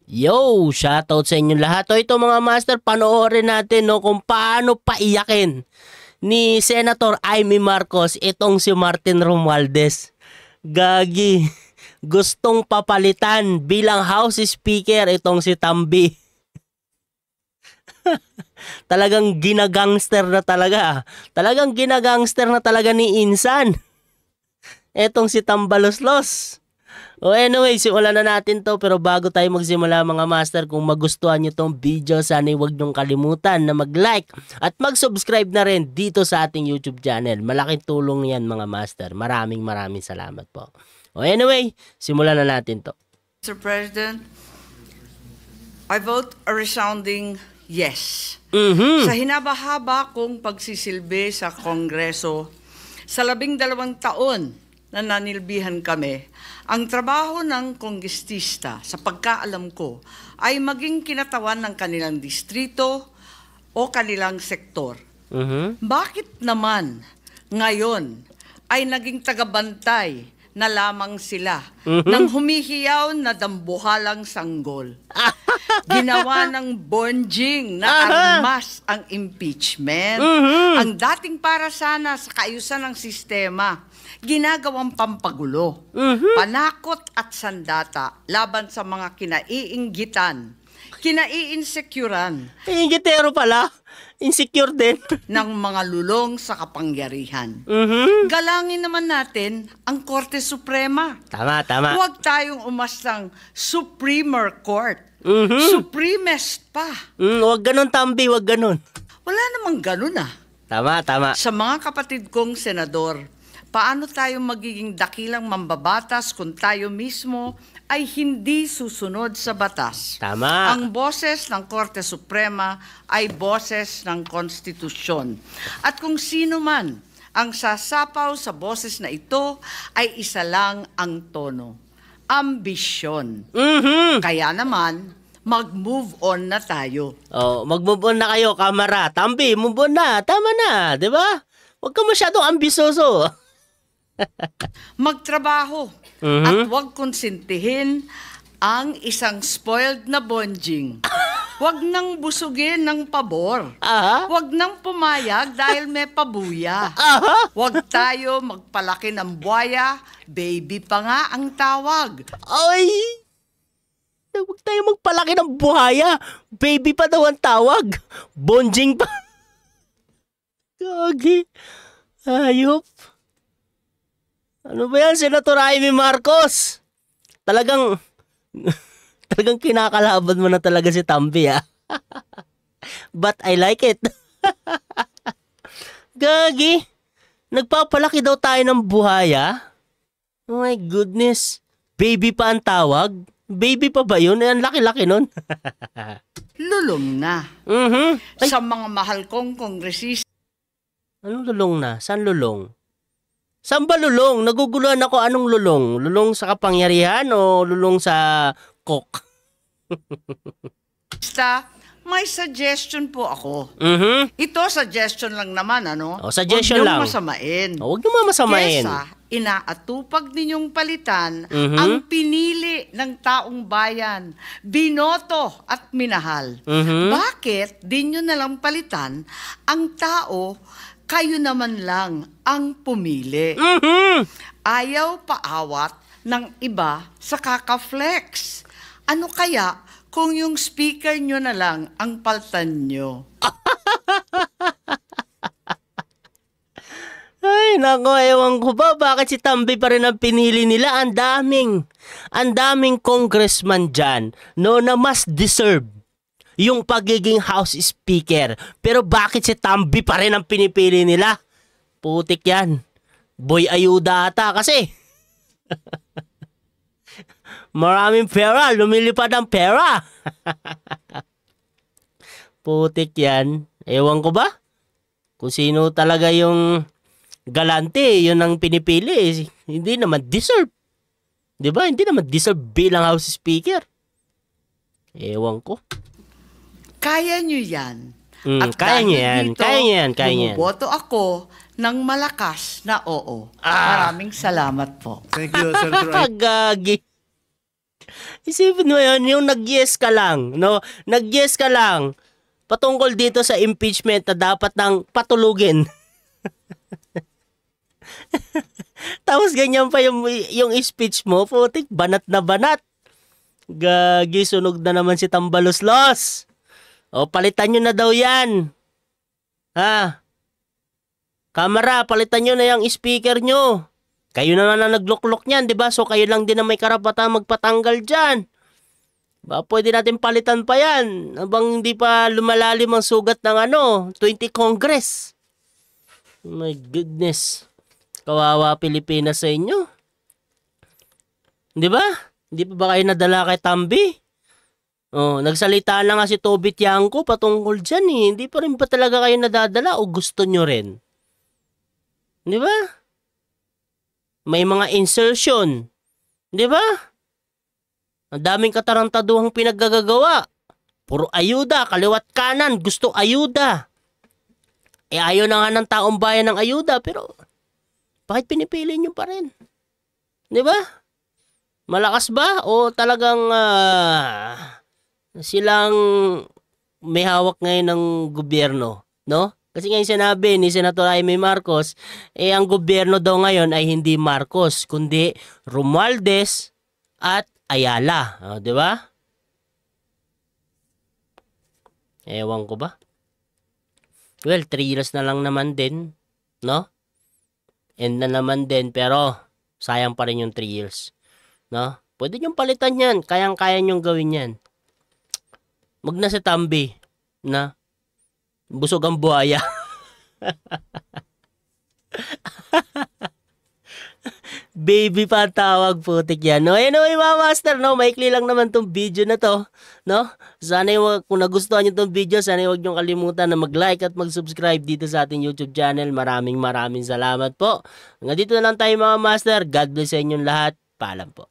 Yo, shoutout sa inyo lahat. O ito mga master, panoorin natin no, kung paano paiyakin ni Senator Amy Marcos itong si Martin Romualdez. Gagi, gustong papalitan bilang House Speaker itong si Tambi. Talagang ginagangster na talaga. Talagang ginagangster na talaga ni Insan. Etong si Tambaloslos. O anyway, simulan na natin to. Pero bago tayo magsimula mga master, kung magustuhan nyo tong video, sana huwag nyong kalimutan na mag-like at mag-subscribe na rin dito sa ating YouTube channel. Malaking tulong yan mga master. Maraming salamat po. O anyway, simulan na natin to. Mr. President, I vote a resounding yes. Sa hinaba-haba kong pagsisilbi sa Kongreso, sa 12 taon na nanilbihan kami, ang trabaho ng kongrestista sa pagkaalam ko ay maging kinatawan ng kanilang distrito o kanilang sektor. Bakit naman ngayon ay naging tagabantay na lamang sila ng humihiyaw na dambuhalang sanggol? Ginawa ng bonjing na armas ang impeachment. Ang dating para sana sa kaayusan ng sistema, ginagawang pampagulo, panakot at sandata laban sa mga kinaiinggitan, kinaiinsecurean. Ingitero pala. Insecure din. Ng mga lulong sa kapangyarihan. Galangin naman natin ang Korte Suprema. Tama. Huwag tayong umastang Supremer Court. Supremest pa. Huwag ganun, Tambi, huwag ganun. Wala namang ganun ah. Tama. Sa mga kapatid kong senador, paano tayo magiging dakilang mambabatas kung tayo mismo ay hindi susunod sa batas? Tama. Ang boses ng Korte Suprema ay boses ng konstitusyon. At kung sino man ang sasapaw sa boses na ito ay isa lang ang tono: ambisyon. Kaya naman, mag-move on na tayo. Oh, mag-move on na kayo, kamara. Tambi, move on na. Tama na, di ba? Huwag ka masyadong ambisoso. Magtrabaho at huwag konsintihin ang isang spoiled na bonjing. Huwag nang busugin ng pabor. Huwag nang pumayag dahil may pabuya. Huwag tayo magpalaki ng buhaya, baby pa nga ang tawag. Ay! Huwag tayo magpalaki ng buhaya. Baby pa daw ang tawag. Bonjing pa. Gagi. Ayop. Ano ba yan, Senator Amy Marcos? Talagang kinakalaban mo na talaga si Tambi, ah. But I like it. Gagi. Nagpapalaki daw tayo ng buhaya? Oh my goodness. Baby pa ang tawag? Baby pa ba yun? Ang laki-laki nun. Lulong na. Ay. Sa mga mahal kong kongresista. Anong lulong na? Saan lulong? Saan ba lulong? Naguguluhan ako, anong lulong? Lulong sa kapangyarihan o lulong sa coke? May suggestion po ako. Ito, suggestion lang naman, ano? O, suggestion lang. Huwag niyong masamain. Huwag niyo masamain. Kesa, inaatupag ninyong palitan ang pinili ng taong bayan, binoto at minahal. Bakit di nyo nalang palitan ang tao, kayo naman lang ang pumili? Ayaw paawat ng iba sa kaka-flex. Ano kaya kung yung speaker nyo na lang ang paltan nyo? Ay, nako, ewan ko ba bakit si Tambi pa rin ang pinili nila. Ang daming congressman dyan, no, na mas deserve yung pagiging House Speaker. Pero bakit si Tambi pa rin ang pinipili nila? Putik yan. Boy ayuda ata kasi. Maraming pera, lumilipad ang pera. Putik yan. Ewan ko ba? Kung sino talaga yung galante, yun ang pinipili. Hindi naman deserve. Diba? Hindi naman deserve bilang House Speaker. Ewan ko. Kaya nyo yan. At kaya nyo yan. Kaya nyo yan. Bumoboto ako ng malakas na oo. Maraming salamat po. Thank you, Senator. Gagi. Isipin mo yun, yung nag-yes ka lang, no? Nag-yes ka lang patungkol dito sa impeachment na dapat nang patulugin. Tapos ganyan pa yung speech mo, putik, banat na banat. Gagi, sunog na naman si Tambaloslos. O, palitan nyo na daw yan. Ha? Kamera, palitan nyo na yung speaker nyo. Kayo naman na nagluklok niyan, di ba? So, kayo lang din na may karapatan magpatanggal dyan. Ba, pwede natin palitan pa yan. Habang hindi pa lumalalim ang sugat ng 20 Congress. My goodness. Kawawa Pilipinas sa inyo. Di ba? Hindi pa ba kayo nadala kay Tambi? Oh, nagsalita na nga si Toby Tiangco patungkol dyan eh. Hindi pa rin ba talaga kayo nadadala o gusto nyo rin? Di ba? May mga insertion. Di ba? Ang daming katarantaduhang pinaggagawa. Puro ayuda, kaliwat kanan, gusto ayuda. Eh ayaw na nga ng taong bayan ng ayuda, pero bakit pinipili nyo pa rin? Di ba? Malakas ba? O talagang silang may hawak ngayon ng gobyerno, no? Kasi ngayon sinabi ni Senator Jaime Marcos, ang gobyerno daw ngayon ay hindi Marcos, kundi Romualdez at Ayala. O, di ba? Ewan ko ba? Well, 3 years na lang naman din, no? End na naman din, pero sayang pa rin yung 3 years. No? Pwede niyong palitan yan. Kayang-kaya niyong gawin yan. Wag na si Tambi na busog ang buhaya. Baby pa tawag, putik yan. No, anyway, mga master, no, maikli lang naman tong video na to, no? Sana kung nagustuhan niyo tong video, sana huwag niyong kalimutan na mag-like at mag-subscribe dito sa ating YouTube channel. Maraming salamat po. Hanggang dito na lang tayo, mga master. God bless sa inyong lahat. Paalam po.